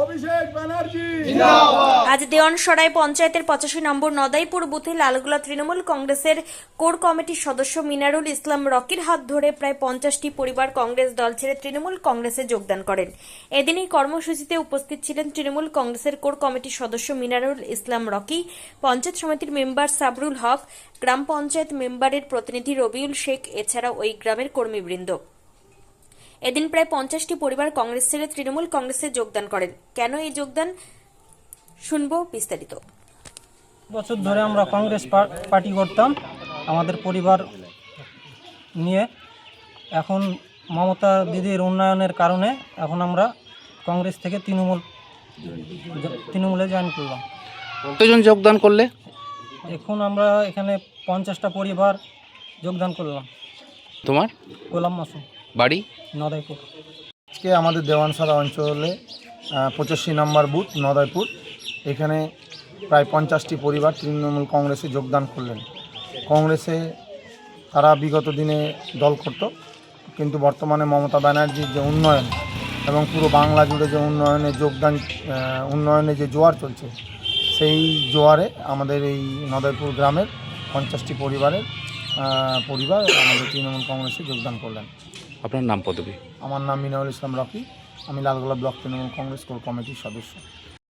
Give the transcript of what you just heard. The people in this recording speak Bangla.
অভিষেক ব্যানার্জি। আজ দেওয়ানসরাই পঞ্চায়েতের 85 নম্বর নদাইপুর বুথে লালগোলা তৃণমূল কংগ্রেসের কোর কমিটির সদস্য মিনারুল ইসলাম রকির হাত ধরে প্রায় 50টি পরিবার কংগ্রেস দল ছেড়ে তৃণমূল কংগ্রেসে যোগদান করেন। এদিন এই কর্মসূচিতে উপস্থিত ছিলেন তৃণমূল কংগ্রেসের কোর কমিটির সদস্য মিনারুল ইসলাম রকি, পঞ্চায়েত সমিতির মেম্বার সাবরুল হক, গ্রাম পঞ্চায়েত মেম্বারের প্রতিনিধি রবিউল শেখ, এছাড়াও ওই গ্রামের কর্মীবৃন্দ। এদিন প্রায় 50টি পরিবার কংগ্রেস ছেড়ে তৃণমূল কংগ্রেসে যোগদান করেন। কেন এই যোগদান, শুনবো বিস্তারিত। বছর ধরে আমরা কংগ্রেস পার্টি করতাম আমাদের পরিবার নিয়ে। এখন মমতা দিদির উন্নয়নের কারণে এখন আমরা কংগ্রেস থেকে তৃণমূলে জয়েন করলাম। কতজন যোগদান করলে? এখন আমরা এখানে 50টা পরিবার যোগদান করলাম। তোমার গোলাম মাসুম, বাড়ি? নদাইপুর। আজকে আমাদের দেওয়ানসরা অঞ্চলে 85 নম্বর বুথ নদাইপুর, এখানে প্রায় 50টি পরিবার তৃণমূল কংগ্রেসে যোগদান করলেন। কংগ্রেসে তারা বিগত দিনে দল করত, কিন্তু বর্তমানে মমতা ব্যানার্জির যে উন্নয়ন এবং পুরো বাংলা জুড়ে যে উন্নয়নে যে জোয়ার চলছে, সেই জোয়ারে আমাদের এই নদাইপুর গ্রামের 50টি পরিবার আমাদের তৃণমূল কংগ্রেসে যোগদান করলেন। আপনার নাম পদবী? আমার নাম মিনারুল ইসলাম রকি, আমি লালগোলা ব্লক তৃণমূল কংগ্রেস কোর কমিটির সদস্য।